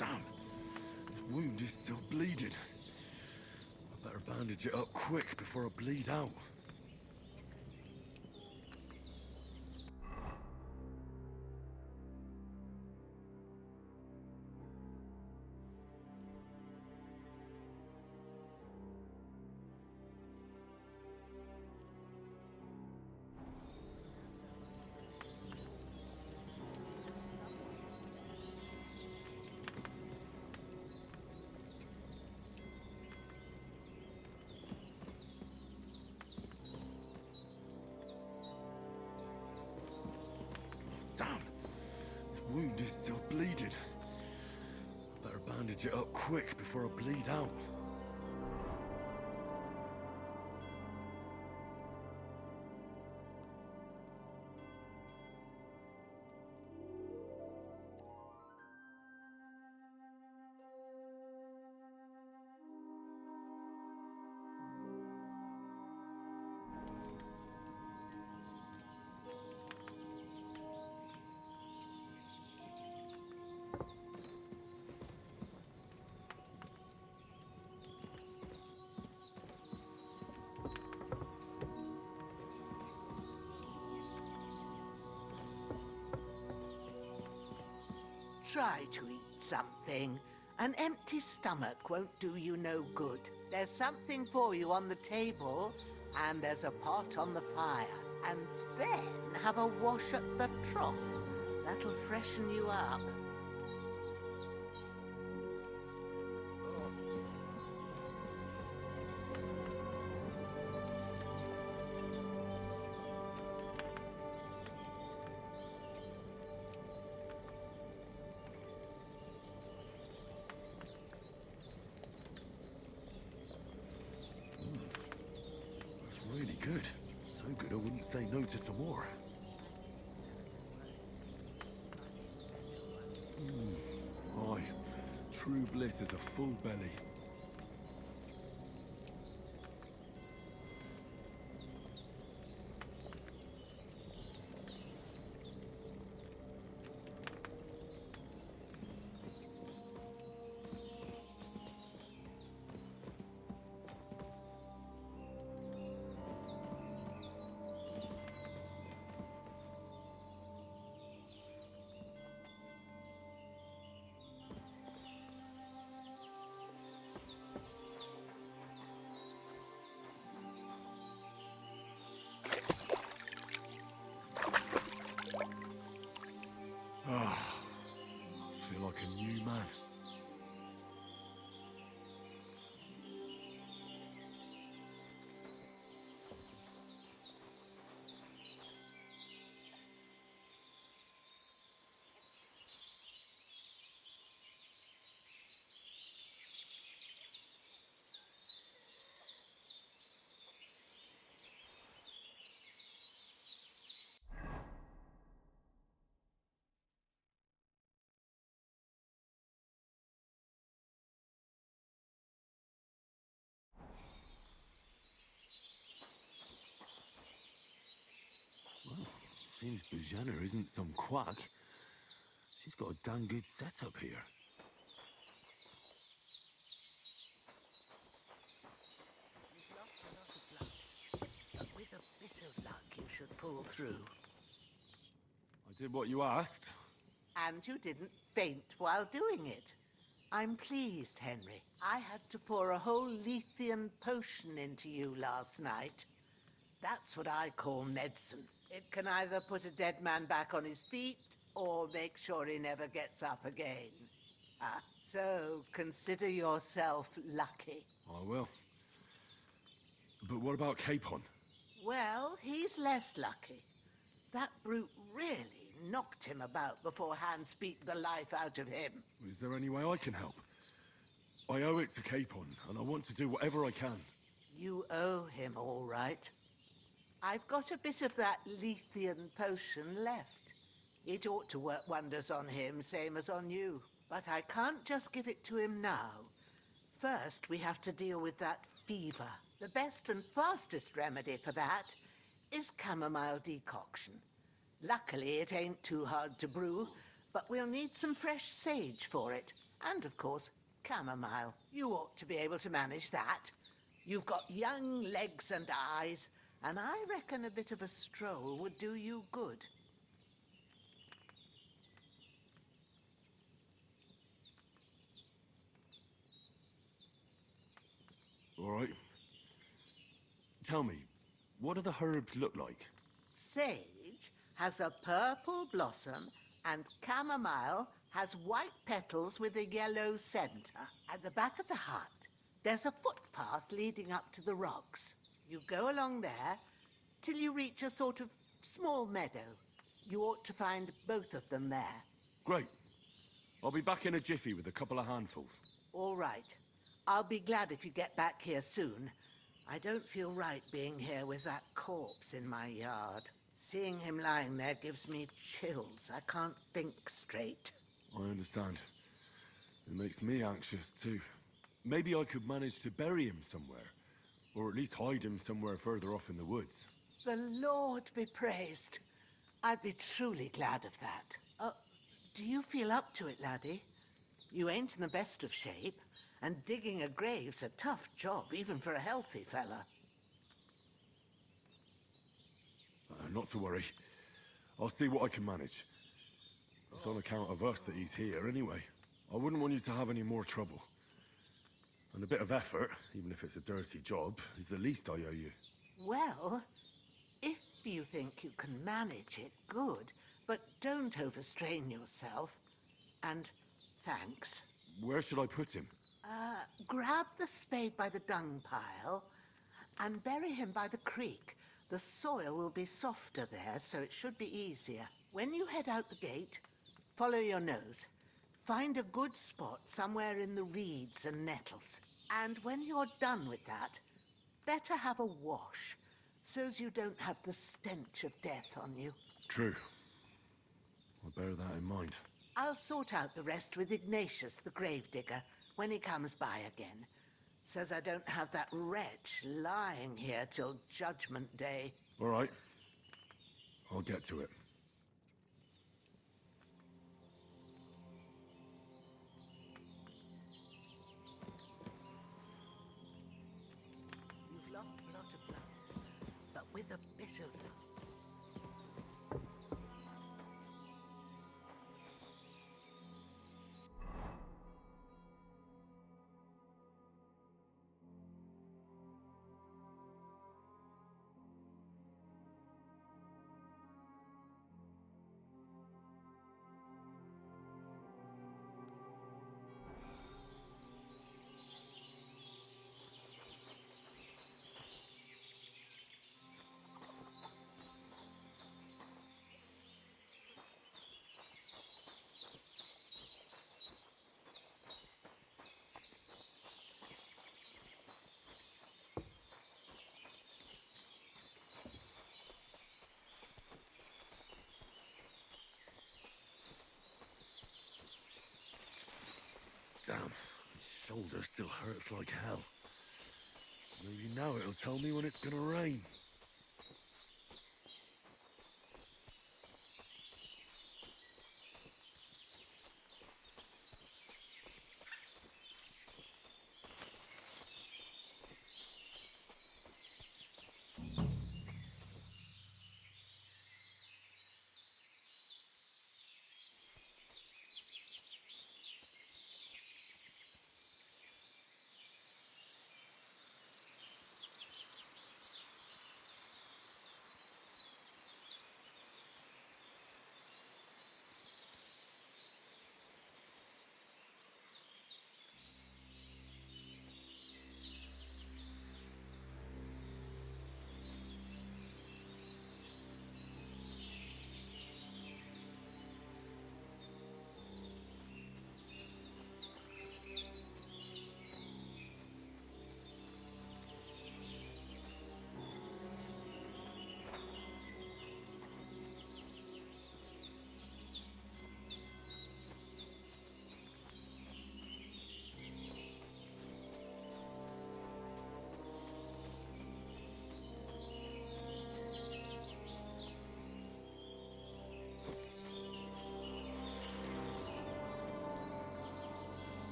Damn. His wound is still bleeding. I better bandage it up quick before I bleed out. Damn. His wound is still bleeding. I better bandage it up quick before I bleed out. Try to eat something. An empty stomach won't do you no good. There's something for you on the table, and there's a pot on the fire. And then have a wash at the trough. That'll freshen you up. That's really good. So good I wouldn't say no to some more. Aye. True bliss is a full belly. Ah, I feel like a new man. Well, seems Bujana isn't some quack. She's got a damn good setup here. You've lost a lot of blood, but with a bit of luck you should pull through. I did what you asked. And you didn't faint while doing it. I'm pleased, Henry. I had to pour a whole Lethean potion into you last night. That's what I call medicine. It can either put a dead man back on his feet or make sure he never gets up again. Ah, so consider yourself lucky. I will. But what about Capon? Well, he's less lucky. That brute really knocked him about before Hans beat the life out of him. Is there any way I can help? I owe it to Capon, and I want to do whatever I can. You owe him, all right. I've got a bit of that Lethean potion left. It ought to work wonders on him, same as on you. But I can't just give it to him now. First, we have to deal with that fever. The best and fastest remedy for that is chamomile decoction. Luckily, it ain't too hard to brew, but we'll need some fresh sage for it. And, of course, chamomile. You ought to be able to manage that. You've got young legs and eyes, and I reckon a bit of a stroll would do you good. All right. Tell me, what do the herbs look like? Sage has a purple blossom, and chamomile has white petals with a yellow centre. At the back of the hut, there's a footpath leading up to the rocks. You go along there till you reach a sort of small meadow. You ought to find both of them there. Great. I'll be back in a jiffy with a couple of handfuls. All right. I'll be glad if you get back here soon. I don't feel right being here with that corpse in my yard. Seeing him lying there gives me chills. I can't think straight. I understand. It makes me anxious, too. Maybe I could manage to bury him somewhere. Or at least hide him somewhere further off in the woods. The Lord be praised. I'd be truly glad of that. Do you feel up to it, laddie? You ain't in the best of shape, and digging a grave's a tough job, even for a healthy fella. Not to worry. I'll see what I can manage. It's on account of us that he's here, anyway. I wouldn't want you to have any more trouble. And a bit of effort, even if it's a dirty job, is the least I owe you. Well, if you think you can manage it, good. But don't overstrain yourself. And thanks. Where should I put him? Grab the spade by the dung pile and bury him by the creek. The soil will be softer there, so it should be easier. When you head out the gate, follow your nose. Find a good spot somewhere in the reeds and nettles. And when you're done with that, better have a wash, so's you don't have the stench of death on you. True. I'll bear that in mind. I'll sort out the rest with Ignatius, the gravedigger, when he comes by again, so's I don't have that wretch lying here till Judgment Day. All right. I'll get to it. You've lost a lot of blood, but with a bit of luck. Damn, my shoulder still hurts like hell. Maybe now it'll tell me when it's gonna rain.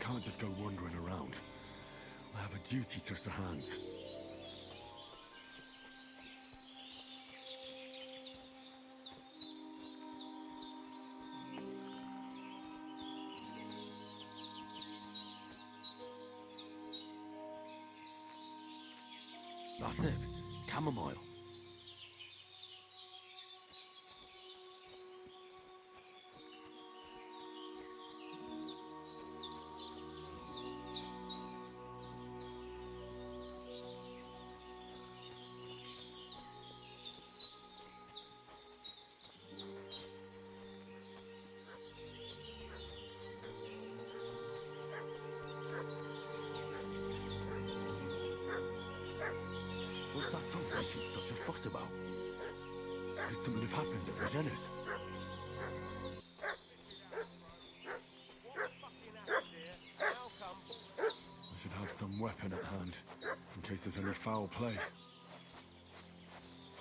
can't just go wandering around. I have a duty to Sir Hans. That's it. Chamomile. What's that dog making such a fuss about? Could something have happened at the Jenner's? I should have some weapon at hand, in case there's any foul play.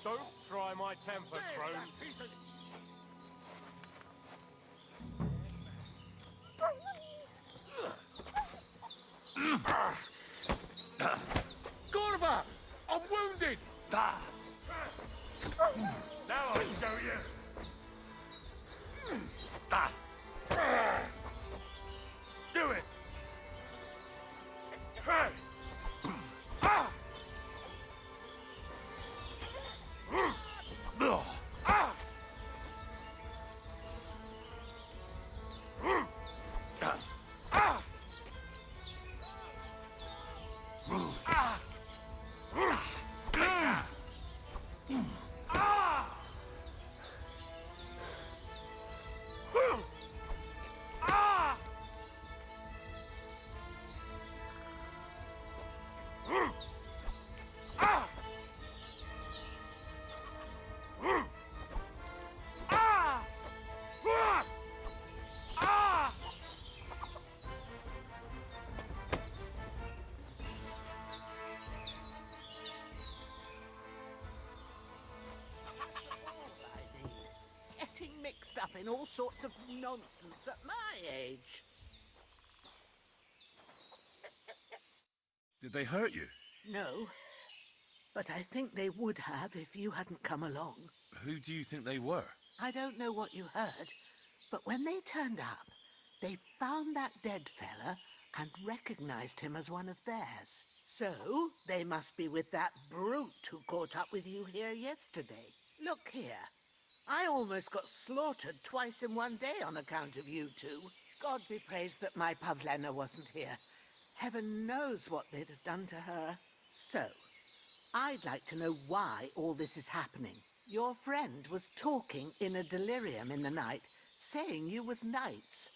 Don't try my temper, crone. Gorva! I'm wounded! Now I'll show you. Do it. Hey. Getting mixed up in all sorts of nonsense at my age. Did they hurt you? No, but I think they would have if you hadn't come along. Who do you think they were? I don't know what you heard, but when they turned up, they found that dead fella and recognized him as one of theirs. So, they must be with that brute who caught up with you here yesterday. Look here. I almost got slaughtered twice in one day on account of you two. God be praised that my Pavlena wasn't here. Heaven knows what they'd have done to her. So, I'd like to know why all this is happening. Your friend was talking in a delirium in the night, saying you was knights.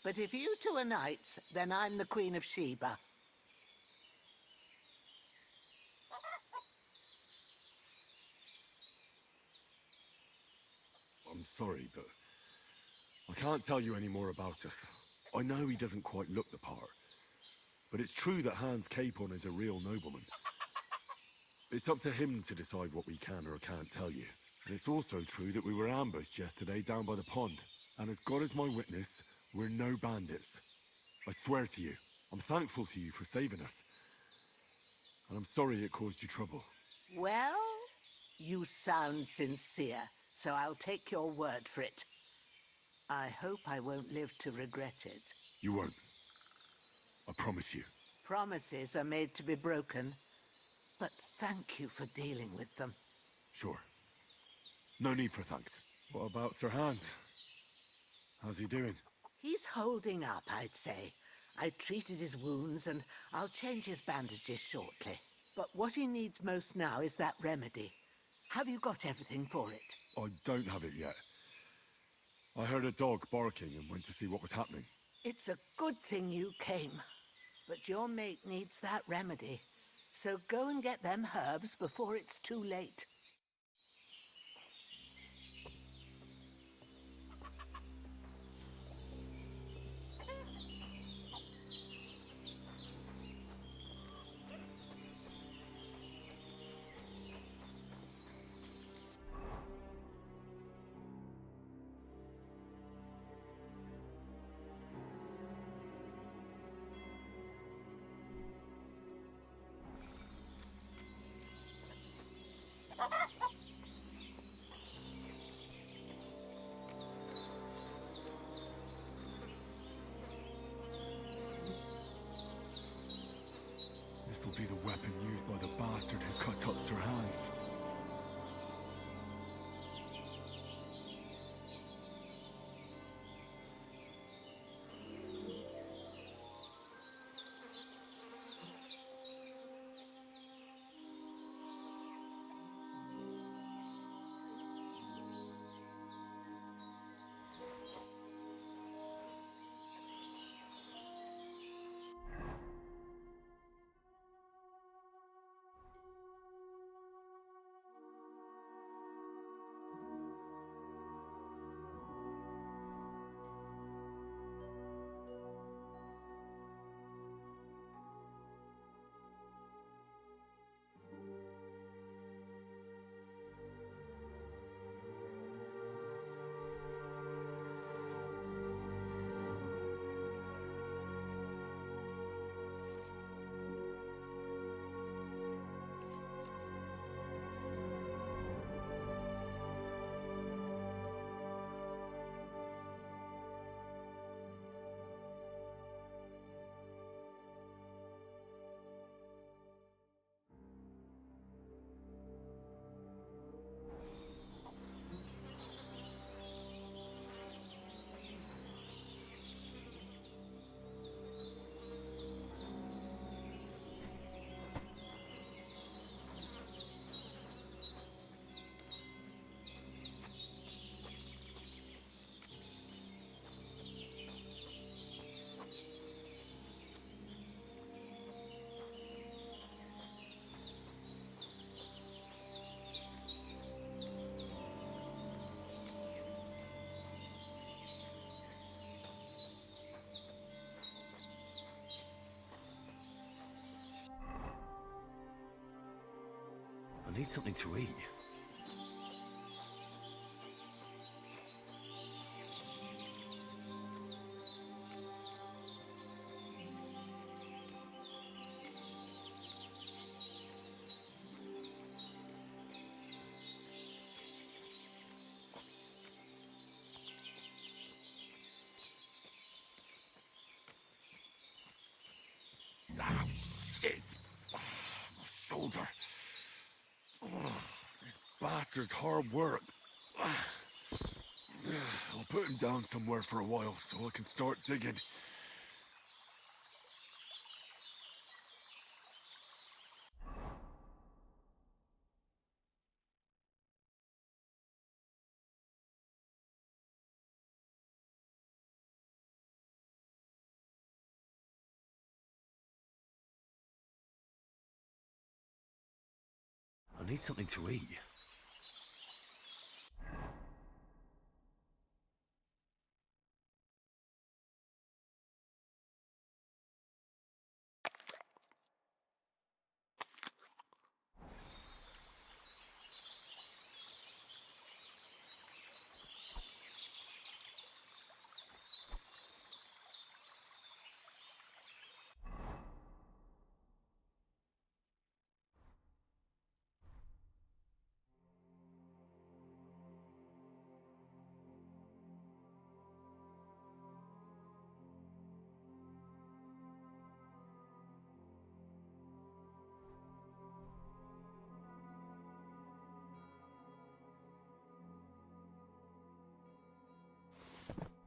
But if you two are knights, then I'm the Queen of Sheba. I'm sorry, but I can't tell you any more about us. I know he doesn't quite look the part, but it's true that Hans Capon is a real nobleman. It's up to him to decide what we can or can't tell you. And it's also true that we were ambushed yesterday down by the pond. And as God is my witness, we're no bandits. I swear to you, I'm thankful to you for saving us. And I'm sorry it caused you trouble. Well, you sound sincere, so I'll take your word for it. I hope I won't live to regret it. You won't. I promise you. Promises are made to be broken, but thank you for dealing with them. Sure. No need for thanks. What about Sir Hans? How's he doing? He's holding up, I'd say. I treated his wounds and I'll change his bandages shortly. But what he needs most now is that remedy. Have you got everything for it? I don't have it yet. I heard a dog barking and went to see what was happening. It's a good thing you came. But your mate needs that remedy. So go and get them herbs before it's too late. her hands. I need something to eat. Ah, shit! Ah, my shoulder. Oh, This bastard's hard work. I'll put him down somewhere for a while so I can start digging. I need something to eat.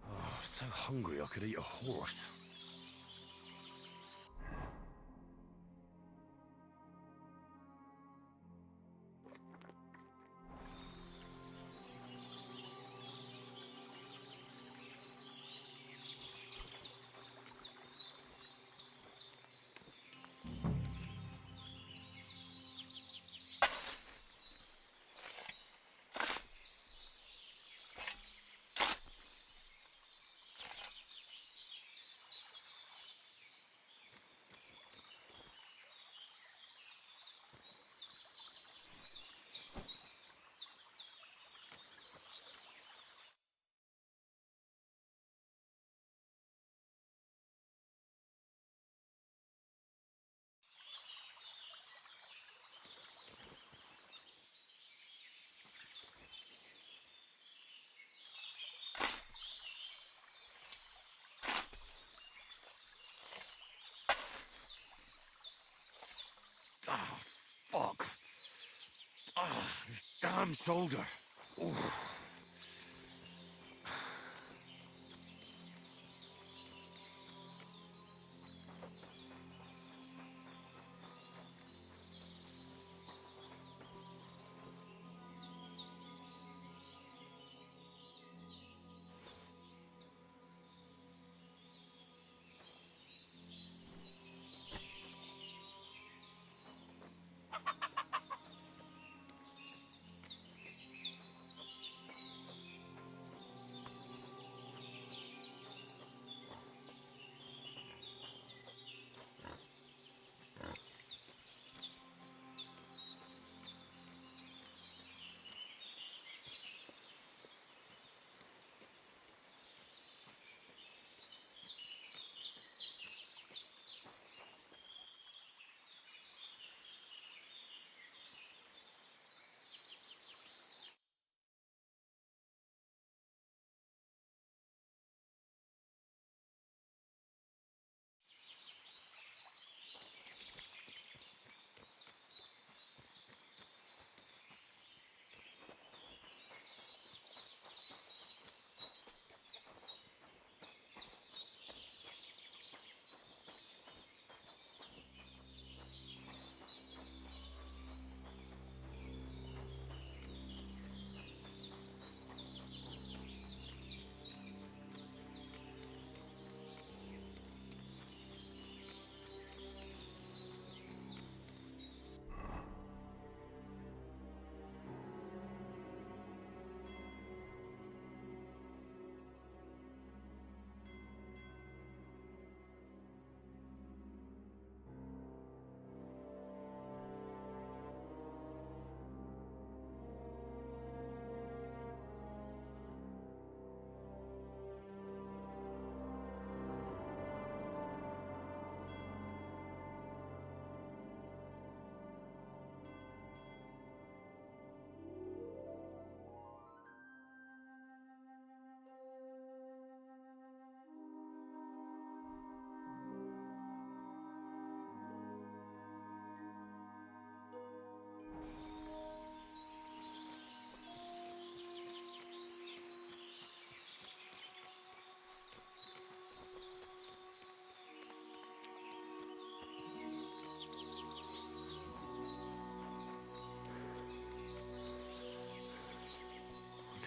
Oh, so hungry I could eat a horse. Ah, fuck. damn shoulder. Oof.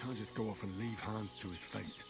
I can't just go off and leave Hans to his fate.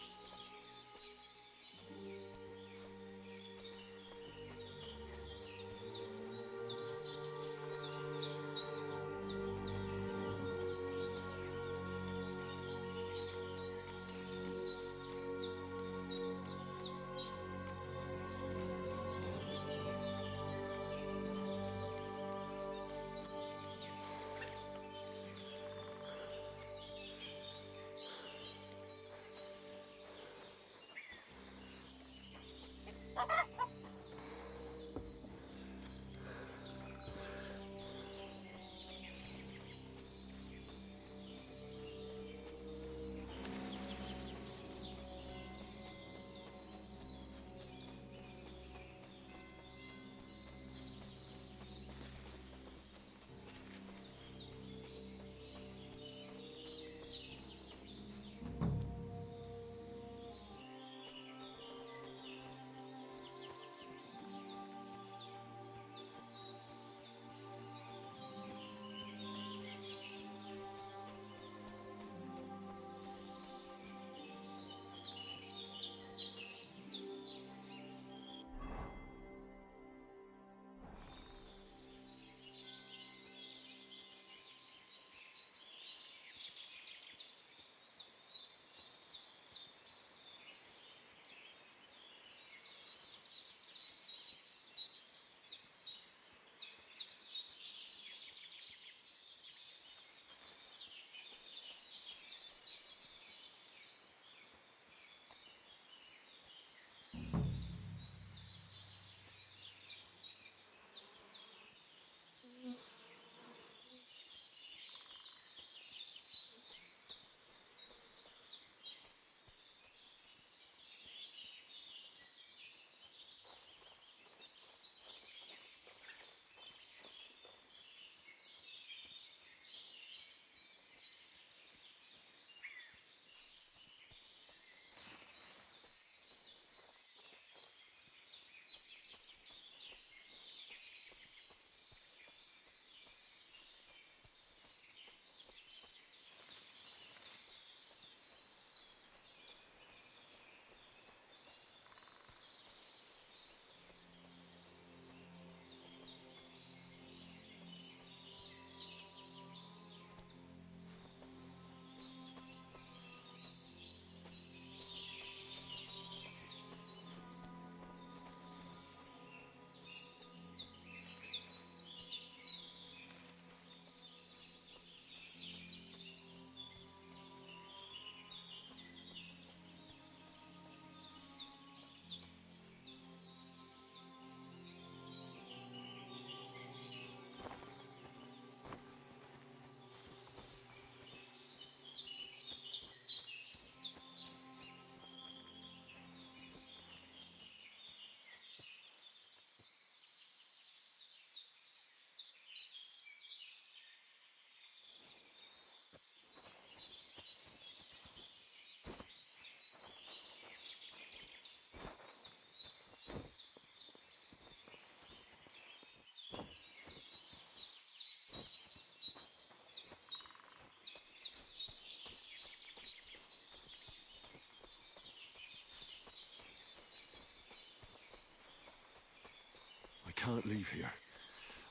can't leave here.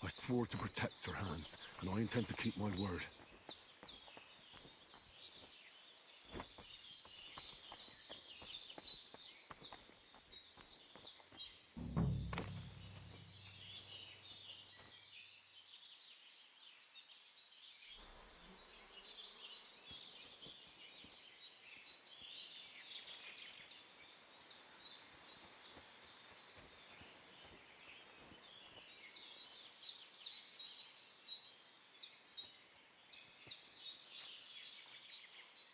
I swore to protect Sir Hans, and I intend to keep my word.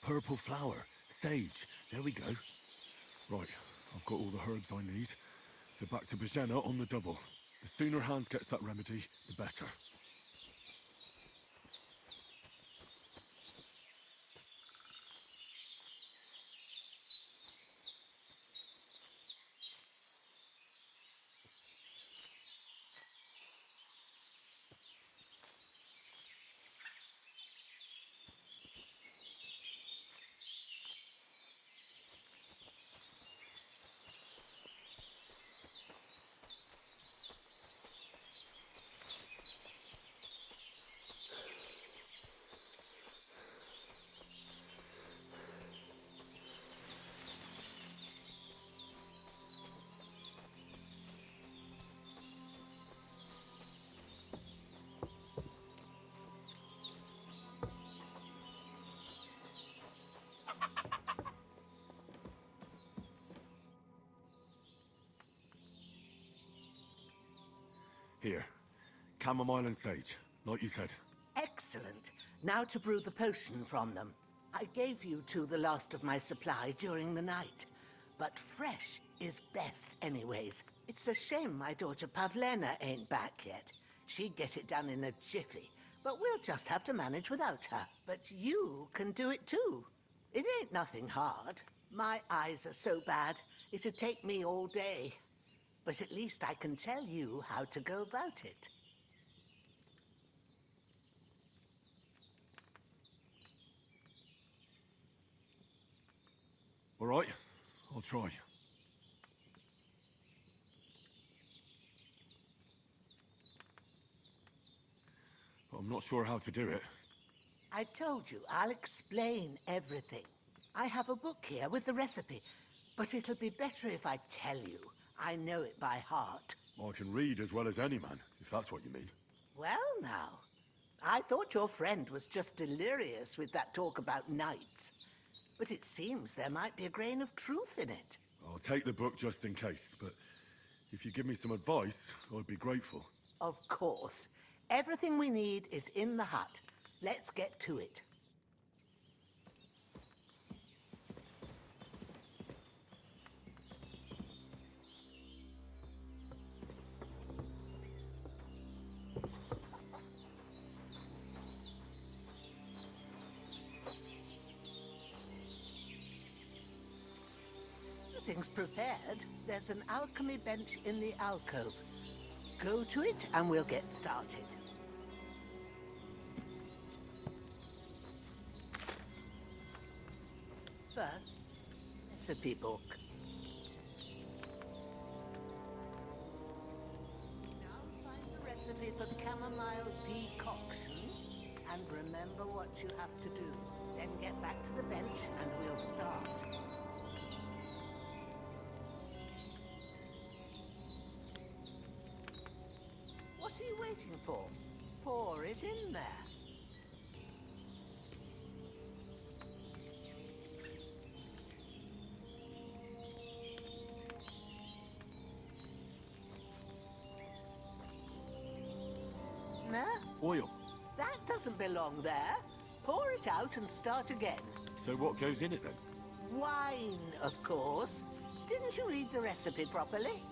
Purple flower. Sage. There we go. Right, I've got all the herbs I need. So back to Bajena on the double. The sooner Hans gets that remedy, the better. Here. Chamomile and sage, like you said. Excellent. Now to brew the potion from them. I gave you two the last of my supply during the night. But fresh is best anyways. It's a shame my daughter Pavlena ain't back yet. She'd get it done in a jiffy. But we'll just have to manage without her. But you can do it too. It ain't nothing hard. My eyes are so bad, it'd take me all day. But at least I can tell you how to go about it. All right, I'll try. But I'm not sure how to do it. I told you, I'll explain everything. I have a book here with the recipe, but it'll be better if I tell you. I know it by heart. I can read as well as any man, if that's what you mean. Well, now, I thought your friend was just delirious with that talk about knights. But it seems there might be a grain of truth in it. I'll take the book just in case, but if you give me some advice, I'd be grateful. Of course. Everything we need is in the hut. Let's get to it. Everything's prepared. There's an alchemy bench in the alcove. Go to it and we'll get started. First, recipe book. Now find the recipe for the chamomile decoction and remember what you have to do. Then get back to the bench and we'll start. What are you waiting for? Pour it in there. There? Oil. That doesn't belong there. Pour it out and start again. So what goes in it then? Wine, of course. Didn't you read the recipe properly?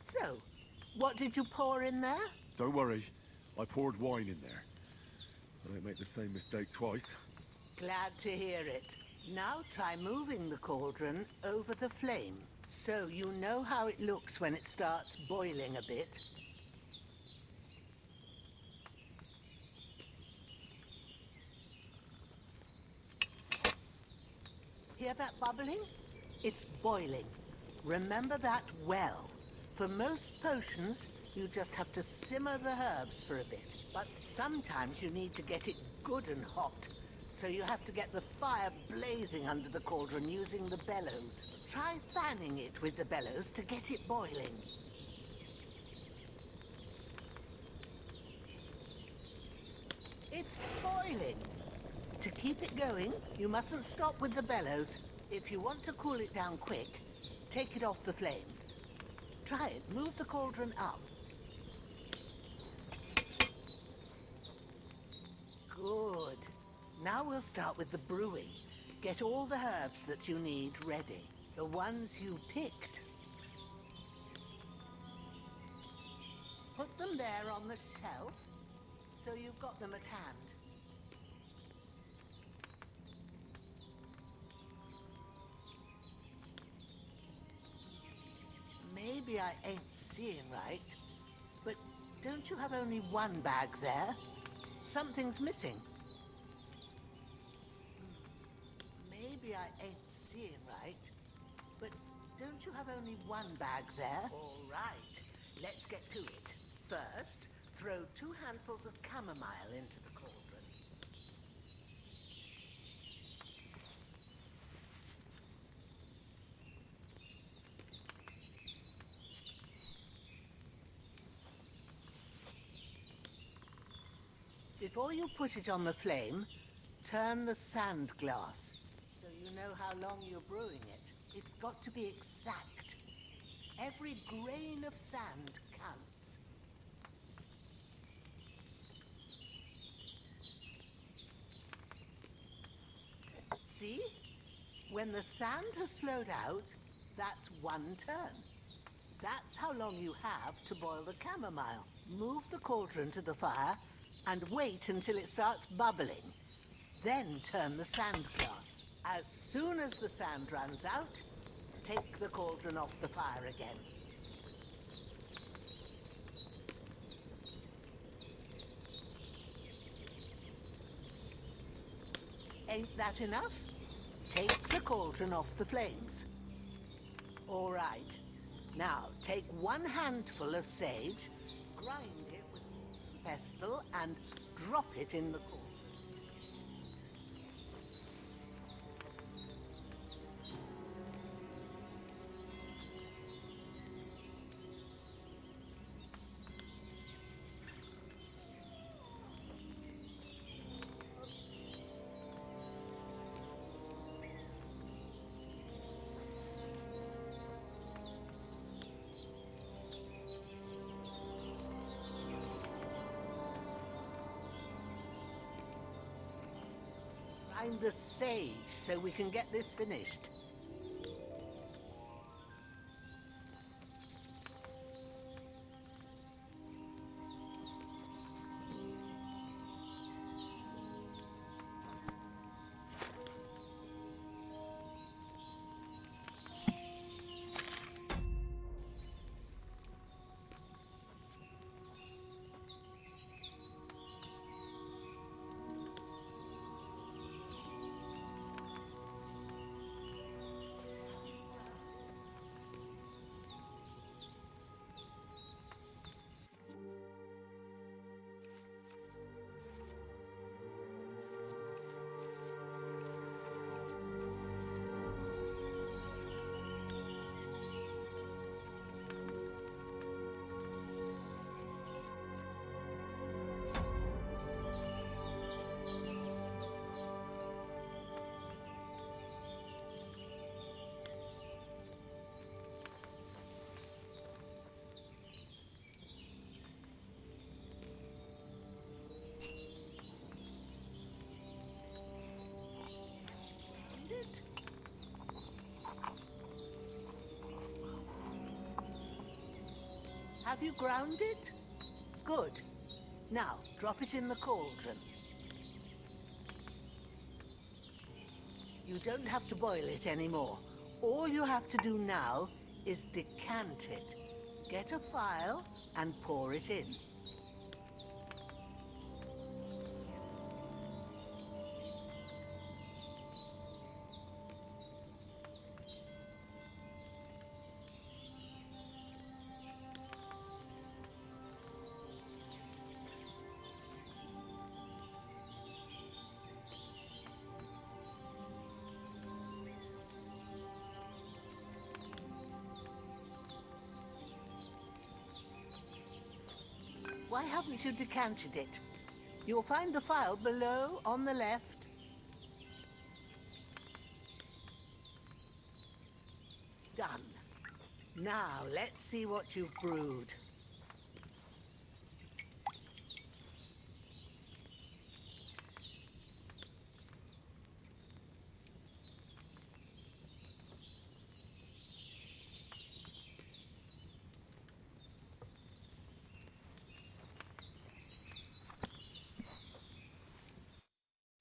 So, what did you pour in there? Don't worry, I poured wine in there. I don't make the same mistake twice. Glad to hear it. Now try moving the cauldron over the flame. So you know how it looks when it starts boiling a bit? Hear that bubbling? It's boiling. Remember that well. For most potions, you just have to simmer the herbs for a bit. But sometimes you need to get it good and hot. So you have to get the fire blazing under the cauldron using the bellows. Try fanning it with the bellows to get it boiling. It's boiling. To keep it going, you mustn't stop with the bellows. If you want to cool it down quick, take it off the flames. Try it. Move the cauldron up. Good. Now we'll start with the brewing. Get all the herbs that you need ready. The ones you picked. Put them there on the shelf, so you've got them at hand. Maybe I ain't seeing right, but don't you have only one bag there? Something's missing. Maybe I ain't seeing right, but don't you have only one bag there? All right, let's get to it. First, throw 2 handfuls of chamomile into the cauldron. Before you put it on the flame, turn the sand glass, so you know how long you're brewing it. It's got to be exact. Every grain of sand counts. See? When the sand has flowed out, that's 1 turn. That's how long you have to boil the chamomile. Move the cauldron to the fire and wait until it starts bubbling. Then turn the sand glass. As soon as the sand runs out, take the cauldron off the fire again. Ain't that enough? Take the cauldron off the flames. All right. Now, take 1 handful of sage, grind it with a pestle, and drop it in the cauldron. Grind the sage so we can get this finished. Have you ground it? Good. Now, drop it in the cauldron. You don't have to boil it anymore. All you have to do now is decant it. Get a phial and pour it in. Why haven't you decanted it? You'll find the phial below on the left. Done. Now, let's see what you've brewed.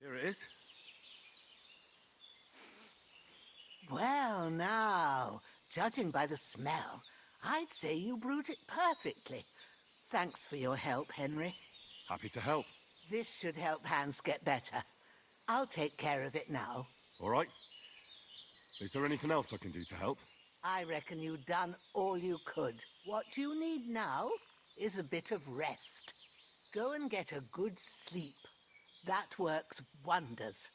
Here it is. Well, now, judging by the smell, I'd say you brewed it perfectly. Thanks for your help, Henry. Happy to help. This should help Hans get better. I'll take care of it now. All right. Is there anything else I can do to help? I reckon you've done all you could. What you need now is a bit of rest. Go and get a good sleep. That works wonders.